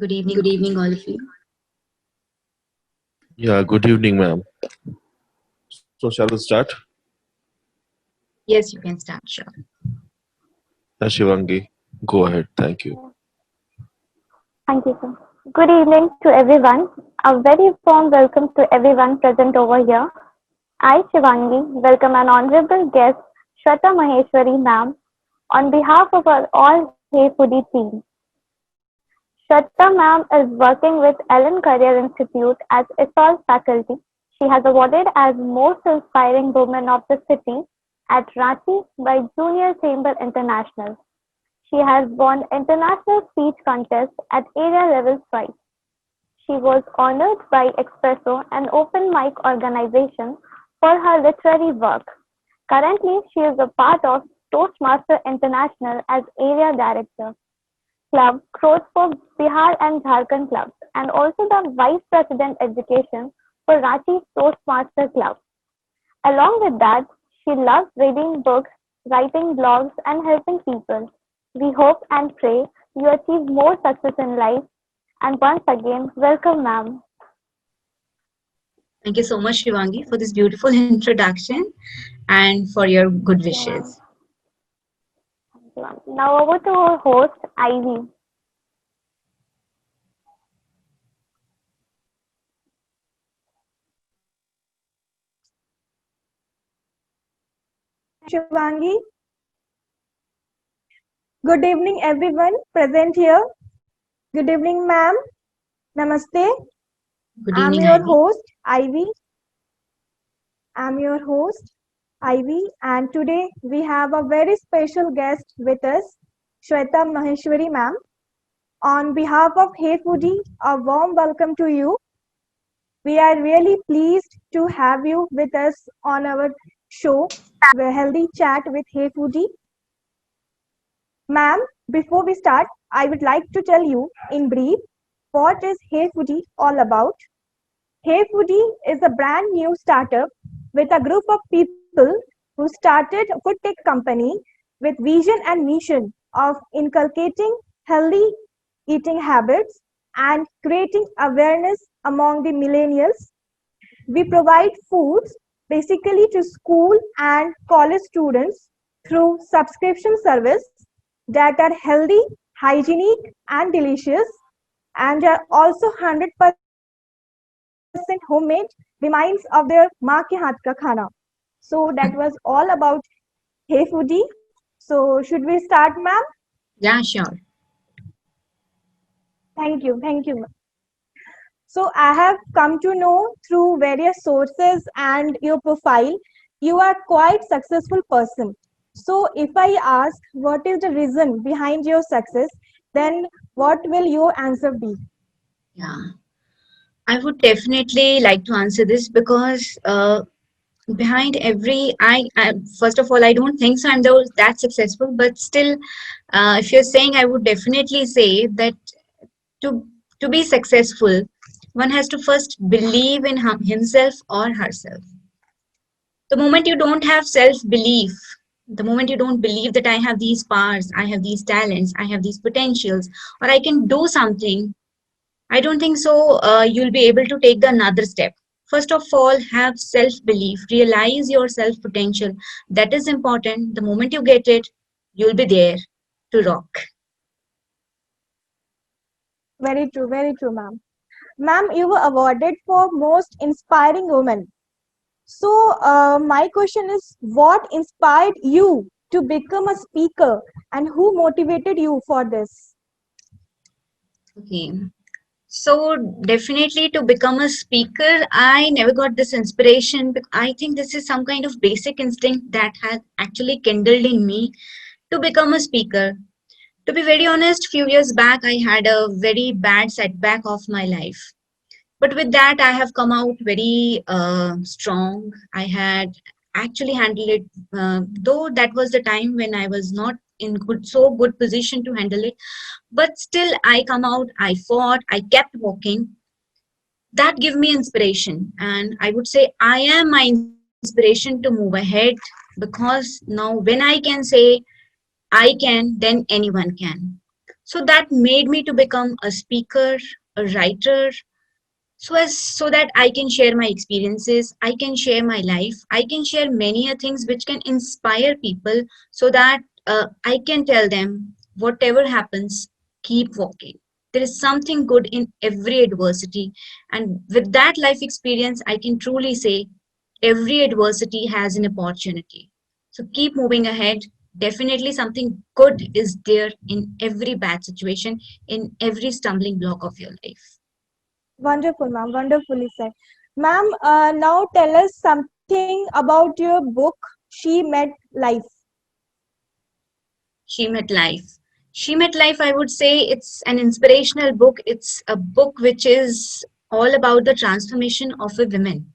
Good evening, all of you. Yeah, good evening, ma'am. So, shall we start? Yes, you can start, sure. Shivangi, go ahead. Thank you. Thank you, sir. Good evening to everyone. A very warm welcome to everyone present over here. I, Shivangi, welcome an honorable guest, Shweta Maheshwari ma'am, on behalf of our all Hey Foodie team. Shweta ma'am is working with Ellen Career Institute as ESOL faculty. She has awarded as Most Inspiring Woman of the City at Ranchi by Junior Chamber International. She has won international speech contests at area level twice. She was honored by Espresso, an open mic organization, for her literary work. Currently, she is a part of Toastmaster International as area director, Club Growth for Bihar and Jharkhand clubs, and also the vice president education for Ranchi Toastmaster Club. Along with that, she loves reading books, writing blogs, and helping people. We hope and pray you achieve more success in life. And once again, welcome, ma'am. Thank you so much, Shivangi, for this beautiful introduction and for your good Yeah. wishes. Now over to our host, Ivy. Shivangi. Good evening, everyone present here. Good evening, ma'am. Namaste. Good I'm evening, your Ivy. host, Ivy. And today we have a very special guest with us, Shweta Maheshwari, ma'am. On behalf of Hey Foodie, a warm welcome to you. We are really pleased to have you with us on our show, The Healthy Chat with Hey Foodie. Ma'am, before we start, I would like to tell you in brief what is Hey Foodie all about. Hey Foodie is a brand new startup with a group of people who started a food tech company with vision and mission of inculcating healthy eating habits and creating awareness among the millennials. We provide foods basically to school and college students through subscription service that are healthy, hygienic, and delicious, and are also 100% homemade, reminds of their maa ke haath ka khana. So that was all about Hey Foodie. So should we start, ma'am? Yeah, sure. Thank you. So I have come to know through various sources and your profile, you are quite successful person. So if I ask what is the reason behind your success, then what will your answer be? Yeah. I would definitely like to answer this because behind I first of all, I don't think so I'm that successful, but still, if you're saying, I would definitely say that to to be successful, one has to first believe in himself or herself. The moment you don't have self belief, the moment you don't believe that I have these powers, I have these talents, I have these potentials, or I can do something, I don't think so you'll be able to take the another step. First of all, have self belief, realize your self potential. That is important. The moment you get it, you'll be there to rock. Very true, ma'am. Ma'am, you were awarded for most inspiring woman. So my question is, what inspired you to become a speaker, and who motivated you for this? Okay. So definitely to become a speaker, I never got this inspiration. I think this is some kind of basic instinct that has actually kindled in me to become a speaker. To be very honest, few years back, I had a very bad setback of my life. But with that, I have come out very strong. I had actually handled it, though that was the time when I was not in so good position to handle it. But still, I come out. I fought. I kept walking. That gave me inspiration, and I would say I am my inspiration to move ahead, because now when I can say I can, then anyone can. So that made me to become a speaker, a writer, so that I can share my experiences, I can share my life, I can share many a things which can inspire people, so that I can tell them whatever happens, keep walking. There is something good in every adversity, and with that life experience I can truly say every adversity has an opportunity. So keep moving ahead. Definitely something good is there in every bad situation, in every stumbling block of your life. Wonderful, ma'am. Wonderfully said. Ma'am, now tell us something about your book, She Met Life. She Met Life. She Met Life, I would say it's an inspirational book. It's a book which is all about the transformation of a woman.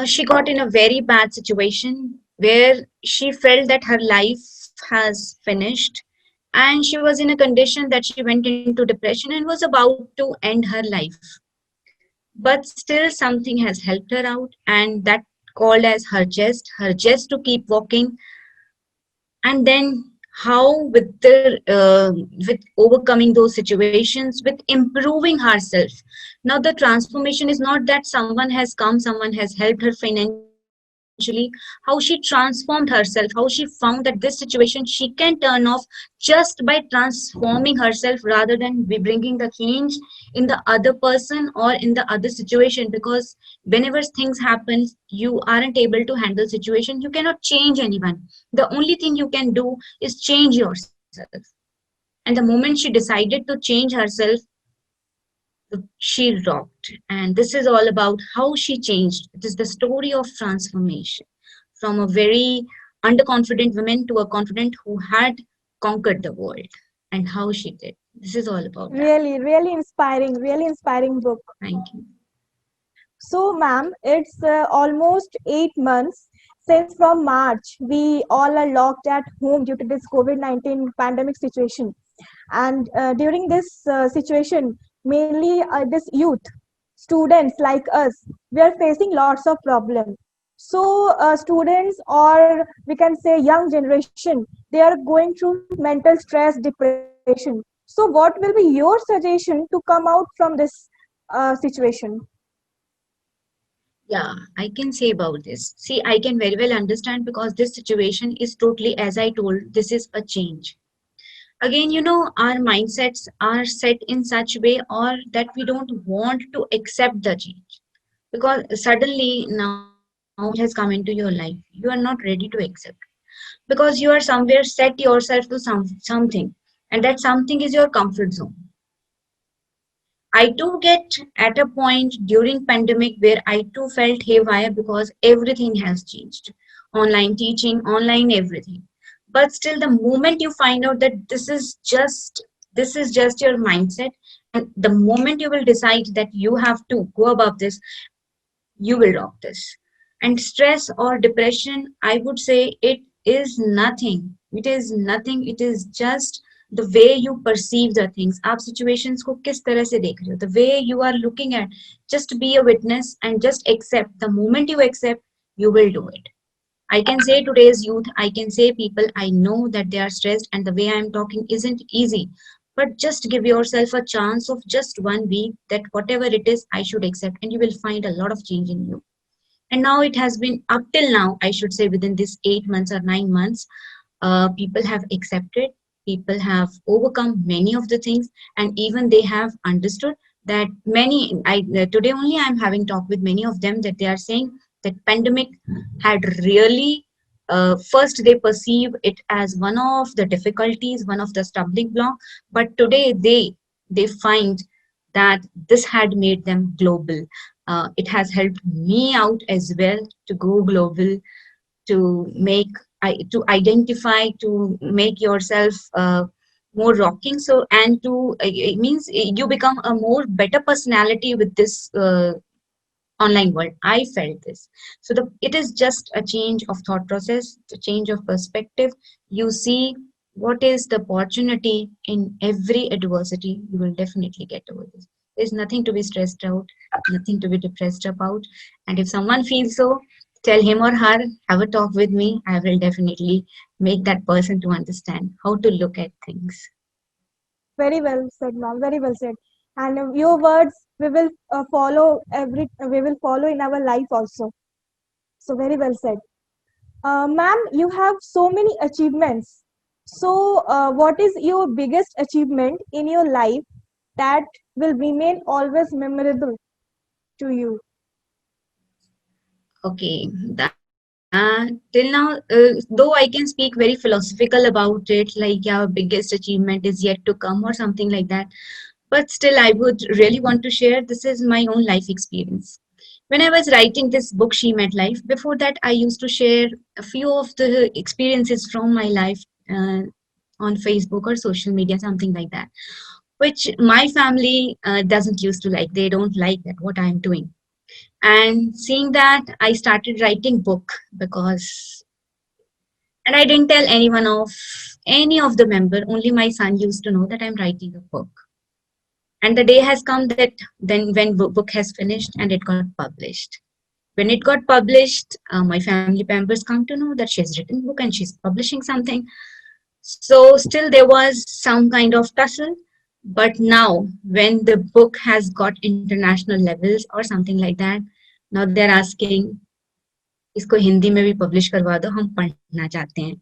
She got in a very bad situation where she felt that her life has finished, and she was in a condition that she went into depression and was about to end her life. But still, something has helped her out, and that called as her just to keep walking. And then how with overcoming those situations, with improving herself. Now the transformation is not that someone has come, someone has helped her financially. How she transformed herself, how she found that this situation she can turn off just by transforming herself, rather than be bringing the change in the other person or in the other situation. Because whenever things happen, you aren't able to handle situation, you cannot change anyone. The only thing you can do is change yourself. And the moment she decided to change herself, she rocked. And this is all about how she changed. It is the story of transformation from a very underconfident woman to a confident who had conquered the world, and how she did. This is all about that. Really inspiring book. Thank you. So, ma'am, it's almost 8 months since from March we all are locked at home due to this COVID-19 pandemic situation. And during this situation, mainly this youth, students like us, we are facing lots of problems. So, students, or we can say young generation, they are going through mental stress, depression. So, what will be your suggestion to come out from this situation? Yeah, I can say about this. See, I can very well understand, because this situation is totally, as I told, this is a change. Again, our mindsets are set in such way, or that we don't want to accept the change, because suddenly now a change has come into your life. You are not ready to accept, because you are somewhere set yourself to something, and that something is your comfort zone. I too get at a point during pandemic where I too felt haywire, because everything has changed. Online teaching, online everything. But still, the moment you find out that this is just your mindset, and the moment you will decide that you have to go above this, you will rock this. And stress or depression, I would say it is nothing. It is nothing. It is just the way you perceive the things. आप situations को किस तरह से देख रहे हो? The way you are looking at. Just be a witness and just accept. The moment you accept, you will do it. I can say today's youth, I can say people, I know that they are stressed, and the way I am talking isn't easy. But just give yourself a chance of just 1 week, that whatever it is, I should accept, and you will find a lot of change in you. And now it has been up till now, I should say within this 8 months or 9 months, people have accepted, people have overcome many of the things, and even they have understood that today only I'm having talk with many of them, that they are saying that pandemic had really, first they perceive it as one of the difficulties, one of the stumbling block, but today they find that this had made them global. It has helped me out as well to go global, to to identify, to make yourself more rocking. So, and to it means you become a more better personality with this online world. I felt this. So it is just a change of thought process, a change of perspective. You see what is the opportunity in every adversity. You will definitely get over this. There's nothing to be stressed out, nothing to be depressed about. And if someone feels so, tell him or her, have a talk with me. I will definitely make that person to understand how to look at things. Very well said, ma'am. Very well said. And your words we will follow we will follow in our life also. So very well said. Ma'am, you have so many achievements. So, what is your biggest achievement in your life that will remain always memorable to you? Okay, till now, though I can speak very philosophical about it, like our biggest achievement is yet to come or something like that. But still, I would really want to share this is my own life experience. When I was writing this book, She Met Life, before that, I used to share a few of the experiences from my life on Facebook or social media, something like that, which my family doesn't used to like. They don't like that, what I'm doing. And seeing that, I started writing book because, and I didn't tell anyone of any of the member, only my son used to know that I'm writing a book. And the day has come that then when book has finished and it got published. When it got published, my family members come to know that she has written a book and she's publishing something. So still there was some kind of tussle. But now when the book has got international levels or something like that, now they're asking इसको हिंदी में भी publish करवा दो हम पढ़ना चाहते हैं.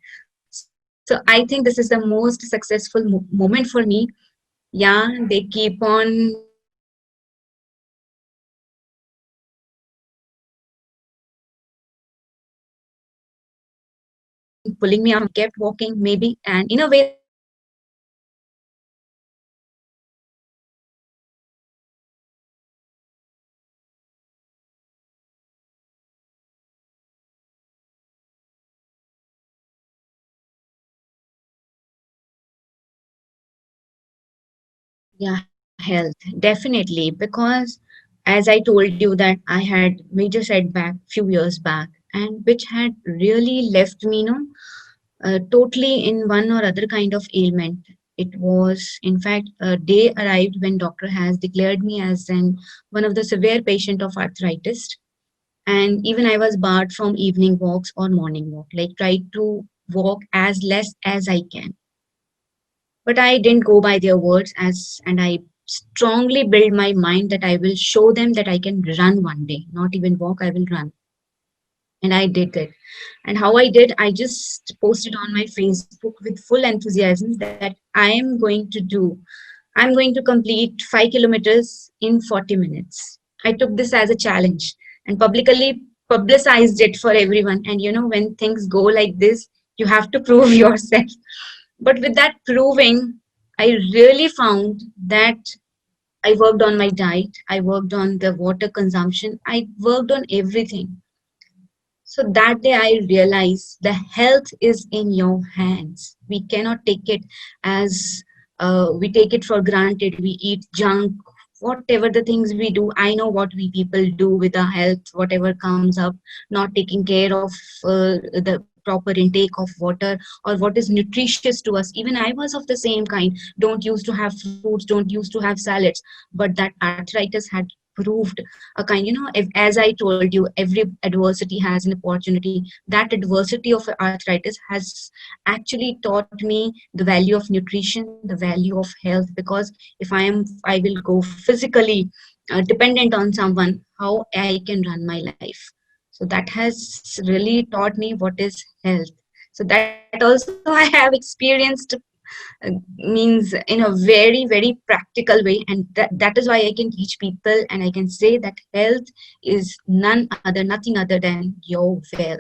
So I think this is the most successful moment for me. Yeah, they keep on pulling me up, kept walking maybe, and in a way yeah, health definitely, because as I told you that I had major setback few years back, and which had really left me, totally in one or other kind of ailment. It was, in fact, a day arrived when doctor has declared me as an one of the severe patient of arthritis, and even I was barred from evening walks or morning walk. Like try to walk as less as I can, but I didn't go by their words as, and I strongly build my mind that I will show them that I can run one day, not even walk, I will run. And I did it. And how I did, I just posted on my Facebook with full enthusiasm that I am going to do, I'm going to complete 5 kilometers in 40 minutes. I took this as a challenge and publicly publicized it for everyone. And when things go like this, you have to prove yourself. But with that proving, I really found that I worked on my diet, I worked on the water consumption, I worked on everything. So that day I realized the health is in your hands. We cannot take it as we take it for granted. We eat junk, whatever the things we do. I know what we people do with our health, whatever comes up, not taking care of the proper intake of water or what is nutritious to us. Even I was of the same kind. Don't used to have fruits, don't used to have salads, but that arthritis had proved a kind, if, as I told you, every adversity has an opportunity. That adversity of arthritis has actually taught me the value of nutrition, the value of health, because if I will go physically dependent on someone, how I can run my life. So that has really taught me what is health. So that also I have experienced, means in a very very practical way, and that is why I can teach people and I can say that health is nothing other than your wealth.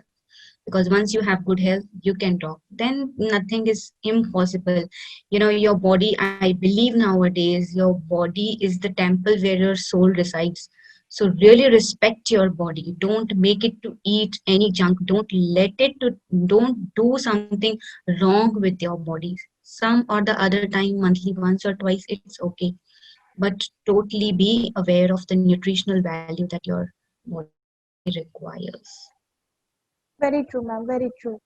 Because once you have good health, you can talk, then nothing is impossible. Your body, I believe nowadays your body is the temple where your soul resides. So really respect your body. Don't make it to eat any junk. Don't do something wrong with your body. Some or the other time, monthly, once or twice, it's okay, but totally be aware of the nutritional value that your body requires. Very true, ma'am. Very true.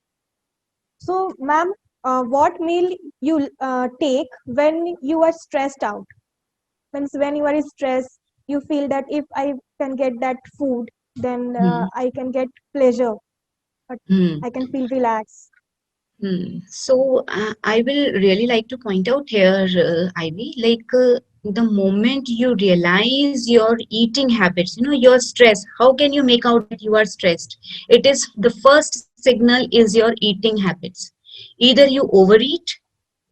So, ma'am, what meal you take when you are stressed out? When you are stressed, you feel that if I can get that food, then Hmm. I can get pleasure. But Hmm. I can feel relaxed. So I will really like to point out here, Ivy, the moment you realize your eating habits, your stress, how can you make out that you are stressed? It is the first signal is your eating habits. Either you overeat,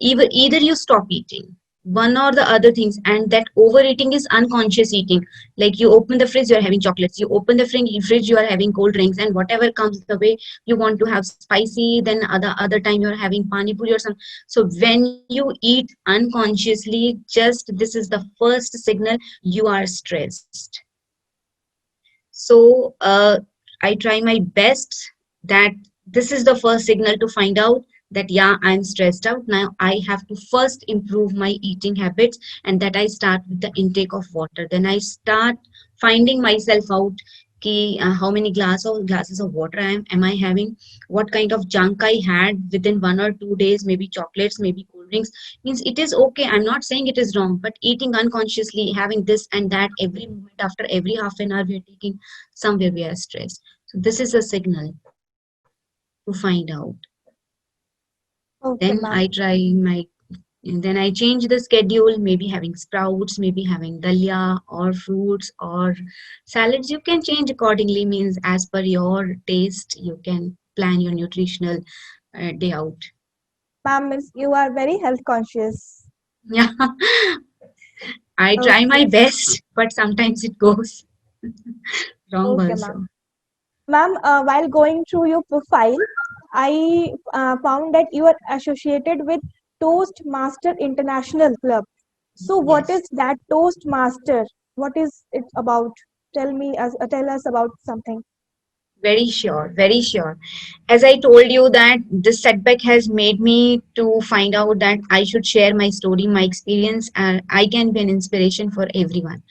either you stop eating, one or the other things. And that overeating is unconscious eating. Like you open the fridge, you're having chocolates, you open the fridge, you are having cold drinks, and whatever comes the way, you want to have spicy, then other time you're having pani puri or something. So when you eat unconsciously, just this is the first signal you are stressed. So I try my best that this is the first signal to find out that yeah, I'm stressed out. Now I have to first improve my eating habits, and that I start with the intake of water. Then I start finding myself out how many glasses of water am I having, what kind of junk I had within 1 or 2 days, maybe chocolates, maybe cold drinks. Means it is okay, I'm not saying it is wrong, but eating unconsciously, having this and that every moment, after every half an hour we are taking, somewhere we are stressed. So this is a signal to find out. Okay, Then ma'am. I try my then I change the schedule, maybe having sprouts, maybe having dalia or fruits or salads. You can change accordingly, means as per your taste, you can plan your nutritional day out. Ma'am, means you are very health conscious. Yeah, I try Okay. my best, but sometimes it goes wrong Okay, ma'am. also. Ma'am, while going through your profile, I found that you are associated with Toastmaster International Club. So, what is Yes. that Toastmaster? What is it about? Tell us about something. Very sure, very sure. As I told you that this setback has made me to find out that I should share my story, my experience, and I can be an inspiration for everyone.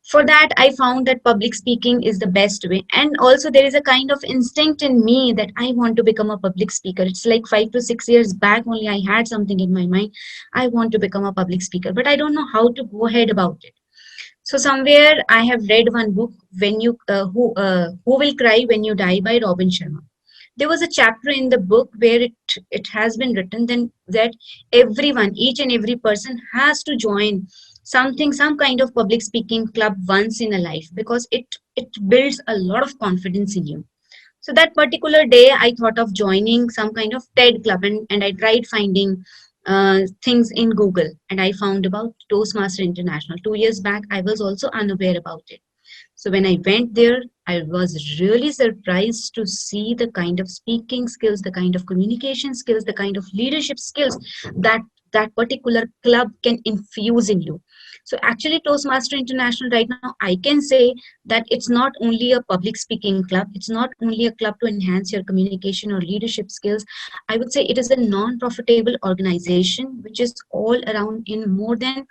For that, I found that public speaking is the best way. And also there is a kind of instinct in me that I want to become a public speaker. It's like 5 to 6 years back only I had something in my mind. I want to become a public speaker, but I don't know how to go ahead about it. So somewhere I have read one book, when you who will cry when you die, by Robin Sharma. There was a chapter in the book where it has been written then that everyone, each and every person has to join some kind of public speaking club once in a life, because it builds a lot of confidence in you. So that particular day, I thought of joining some kind of TED club, and I tried finding things in Google, and I found about Toastmaster International. 2 years back, I was also unaware about it. So when I went there, I was really surprised to see the kind of speaking skills, the kind of communication skills, the kind of leadership skills that that particular club can infuse in you. So actually, Toastmaster International right now, I can say that it's not only a public speaking club, it's not only a club to enhance your communication or leadership skills. I would say it is a non-profitable organization which is all around in more than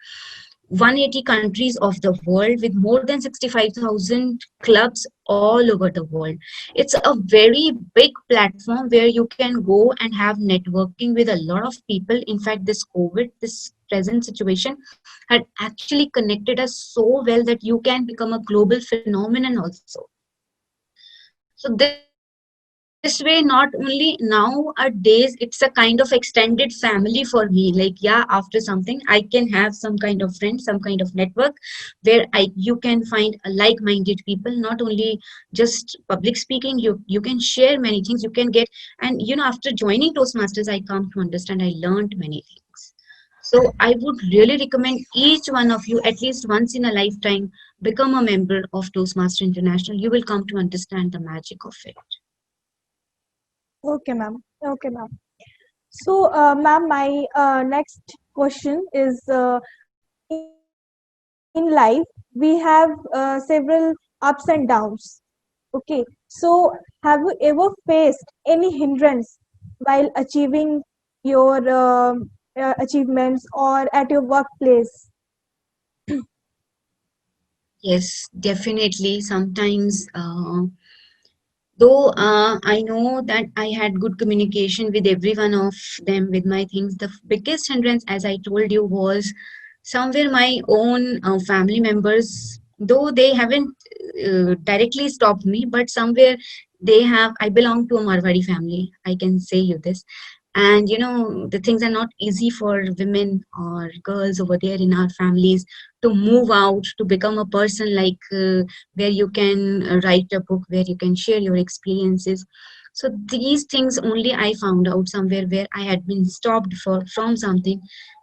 180 countries of the world, with more than 65,000 clubs all over the world. It's a very big platform where you can go and have networking with a lot of people. In fact, this COVID, this present situation had actually connected us so well that you can become a global phenomenon also. So this way, not only nowadays, it's a kind of extended family for me. Like, yeah, after something, I can have some kind of friends, some kind of network where you can find a like-minded people. Not only just public speaking, you can share many things. You can get, and after joining Toastmasters, I come to understand. I learned many things. So I would really recommend each one of you, at least once in a lifetime, become a member of Toastmaster International. You will come to understand the magic of it. Okay, ma'am. Okay, ma'am. So, ma'am, my next question is in life, we have several ups and downs. Okay. So, have you ever faced any hindrance while achieving your achievements or at your workplace? Yes, definitely. Sometimes, though I know that I had good communication with every one of them with my things, the biggest hindrance, as I told you, was somewhere my own family members, though they haven't directly stopped me, but somewhere they have. I belong to a Marwari family. I can say you this. And the things are not easy for women or girls over there in our families to move out to become a person like where you can write a book, where you can share your experiences. So these things only I found out somewhere where I had been stopped from something,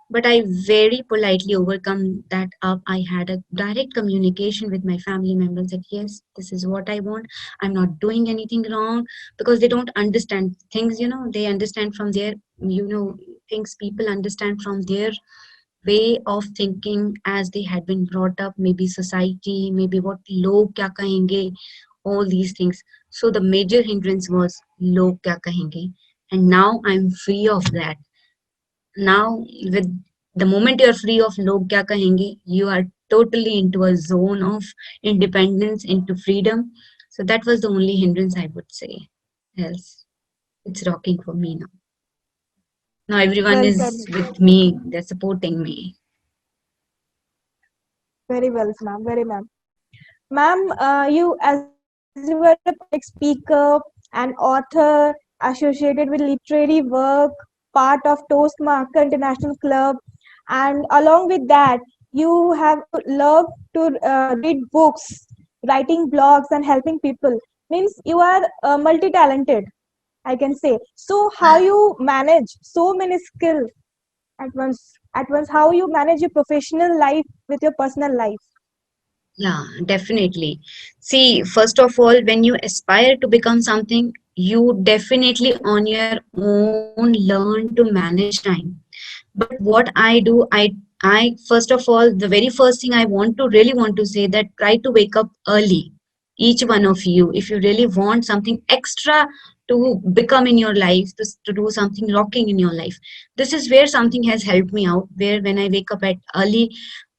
but I very politely overcome that up. I had a direct communication with my family members that yes, this is what I want. I'm not doing anything wrong, because they don't understand things. They understand from their, things people understand from their way of thinking, as they had been brought up, maybe society, maybe what log kya kahenge, all these things. So the major hindrance was log kya kahenge, and now I'm free of that. Now, with the moment you're free of log kya kahenge, you are totally into a zone of independence, into freedom. So that was the only hindrance, I would say. Else it's rocking for me now. Now everyone Well is said. with me, they're supporting me. Very well, ma'am. Very ma'am. Ma'am, you as you were a public speaker, an author associated with literary work, part of Toastmaster International Club, and along with that, you have loved to read books, writing blogs, and helping people. Means you are multi-talented, I can say. So how you manage so many skills at once? At once, how you manage your professional life with your personal life? Yeah, definitely. See, first of all, when you aspire to become something, you definitely on your own learn to manage time. But what I do, I first of all, the very first thing I really want to say, that try to wake up early. Each one of you, if you really want something extra to become in your life, to do something rocking in your life, this is where something has helped me out. Where when I wake up at early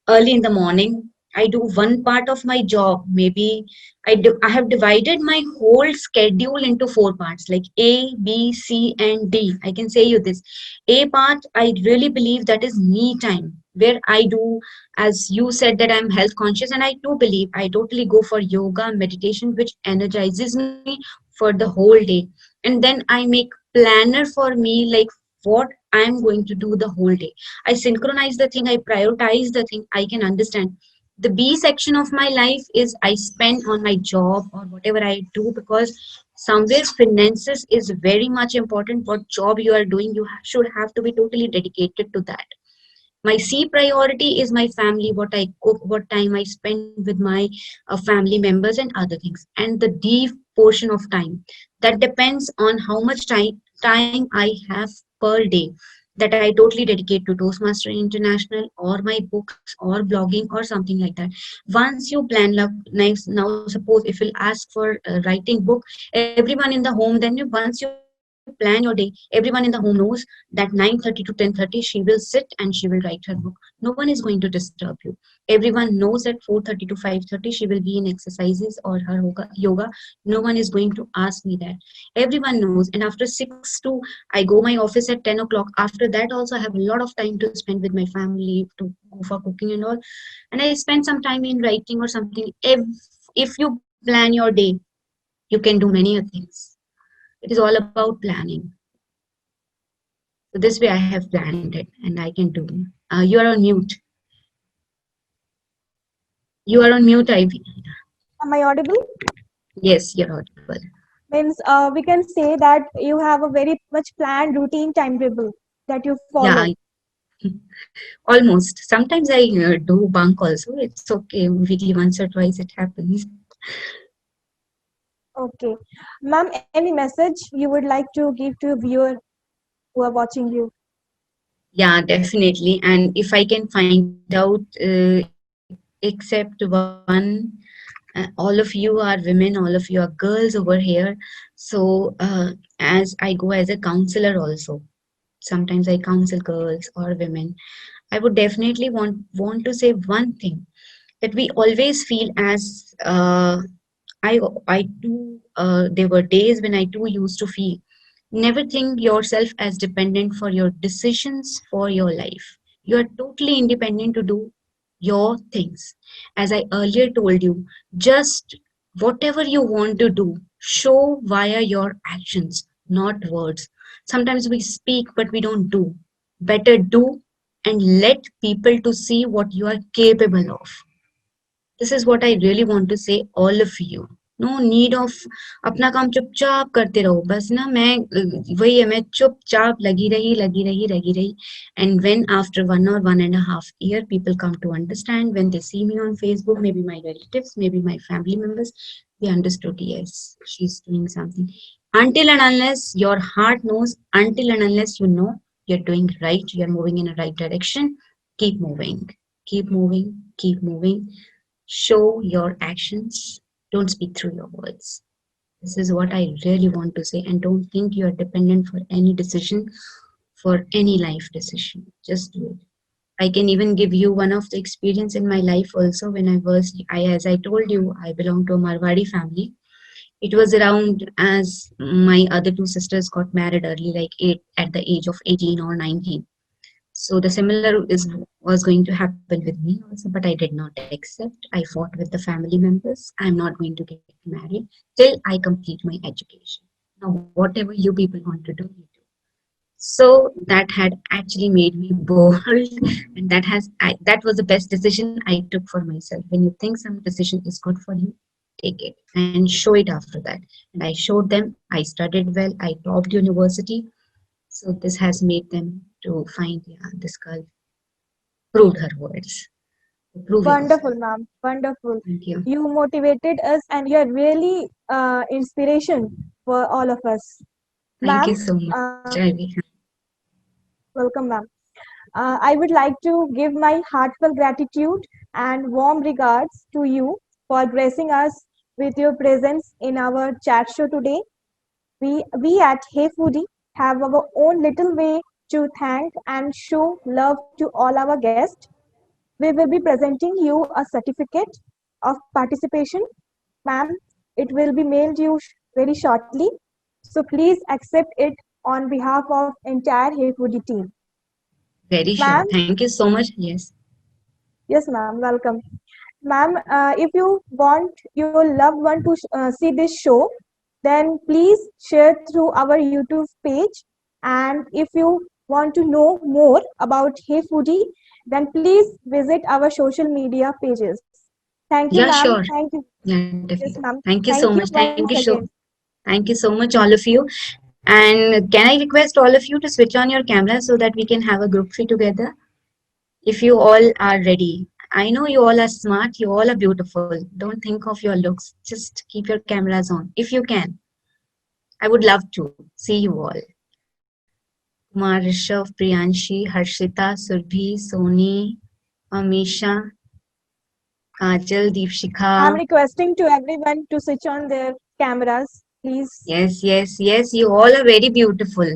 in the morning, I do one part of my job. Maybe I have divided my whole schedule into four parts, like A, B, C, and D. I can say you this. A part, I really believe that is me time, where I do, as you said, that I'm health conscious, and I do believe I totally go for yoga, meditation, which energizes me for the whole day. And then I make planner for me, like what I'm going to do the whole day. I synchronize the thing, I prioritize the thing, I can understand. The B section of my life is I spend on my job or whatever I do, because somewhere finances is very much important. What job you are doing, you should have to be totally dedicated to that. My C priority is my family, what I cook, what time I spend with my family members and other things. And the D portion of time, that depends on how much time I have per day, that I totally dedicate to Toastmaster International or my books or blogging or something like that. Once you plan, now suppose if you'll ask for writing book, everyone in the home, then once you plan your day, everyone in the home knows that 9:30 to 10:30 she will sit and she will write her book. No one is going to disturb you. Everyone knows that 4:30 to 5:30 she will be in exercises or her yoga. No one is going to ask me that. Everyone knows. And after 6 to, I go my office at 10 o'clock. After that also I have a lot of time to spend with my family, to go for cooking and all. And I spend some time in writing or something. If you plan your day, you can do many things. It is all about planning. So this way I have planned it and I can do. You are on mute. You are on mute, Ivy. Am I audible? Yes, you're audible. Means we can say that you have a very much planned routine timetable that you Yeah, follow. almost. Sometimes I do bunk also. It's okay. Weekly once or twice it happens. Okay. Ma'am, any message you would like to give to a viewer who are watching you? Yeah, definitely. And if I can find out, except one, all of you are women, all of you are girls over here. So, as I go as a counselor also, sometimes I counsel girls or women. I would definitely want to say one thing, that we always feel as I too, there were days when I too used to feel. Never think yourself as dependent for your decisions for your life. You are totally independent to do your things. As I earlier told you, just whatever you want to do, show via your actions, not words. Sometimes we speak, but we don't do. Better do and let people to see what you are capable of. This is what I really want to say all of you. No need of अपना काम चुपचाप करते रहो बस ना मैं वही है मैं चुपचाप लगी रही and when after 1 or 1.5 year people come to understand when they see me on Facebook, maybe my relatives, maybe my family members, they understood, yes, she's doing something. Until and unless your heart knows, until and unless you know you're doing right, you're moving in a right direction, keep moving, keep moving, keep moving. Show your actions. Don't speak through your words. This is what I really want to say. And don't think you are dependent for any decision, for any life decision. Just do it. I can even give you one of the experience in my life also when as I told you, I belong to a Marwadi family. It was around as my other two sisters got married early, like at the age of 18 or 19. So the similar was going to happen with me also, but I did not accept. I fought with the family members. I'm not going to get married till I complete my education. Now, whatever you people want to do, you do. So that had actually made me bold, and that was the best decision I took for myself. When you think some decision is good for you, take it and show it after that. And I showed them. I studied well. I topped university. So this has made them to find, yeah, this girl proved her words. Prove yourself. Wonderful, ma'am. Wonderful. Thank you. You motivated us and you're really inspiration for all of us. Thank Ma'am, you so much. welcome, ma'am. I would like to give my heartfelt gratitude and warm regards to you for gracing us with your presence in our chat show today. We at Hey Foodie have our own little way to thank and show love to all our guests. We will be presenting you a certificate of participation. Ma'am, it will be mailed you very shortly. So please accept it on behalf of entire Hey Foodie team. Very sure. Thank you so much. Yes. Yes, ma'am. Welcome. Ma'am, if you want your loved one to see this show, then please share through our YouTube page. And if you want to know more about Hey Foodie, then please visit our social media pages. Thank you, Yeah, ma'am. sure. Thank you. Yeah, definitely. Yes, ma'am. Thank you so much. Once again. Thank you so much, all of you. And can I request all of you to switch on your camera so that we can have a group free together? If you all are ready. I know you all are smart. You all are beautiful. Don't think of your looks. Just keep your cameras on if you can. I would love to see you all. Kumar, Rishav, Priyanshi, Harshita, Surbhi, Soni, Amisha, Kajal, Deepshikha. I'm requesting to everyone to switch on their cameras, please. Yes, yes, yes. You all are very beautiful.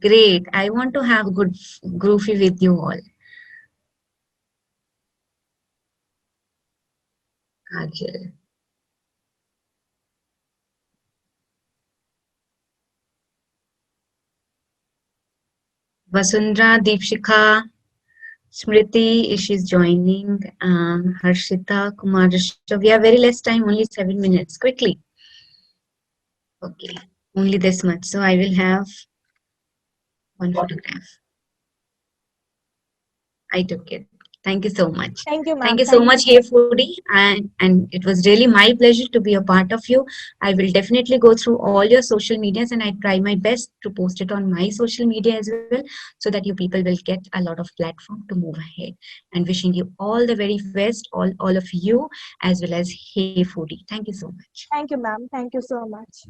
Great. I want to have a good groovy with you all. Kajal. Vasundhara, Deepshikha, Smriti, she's joining. Harshita, Kumar, Rishav. We have very less time, only 7 minutes. Quickly. Okay, only this much. So I will have one photograph. I took it. Thank you so much. Thank you, ma'am. Thank you so much, Hey Foodie. And it was really my pleasure to be a part of you. I will definitely go through all your social medias and I try my best to post it on my social media as well so that you people will get a lot of platform to move ahead. And wishing you all the very best, all of you, as well as Hey Foodie. Thank you so much. Thank you, ma'am. Thank you so much.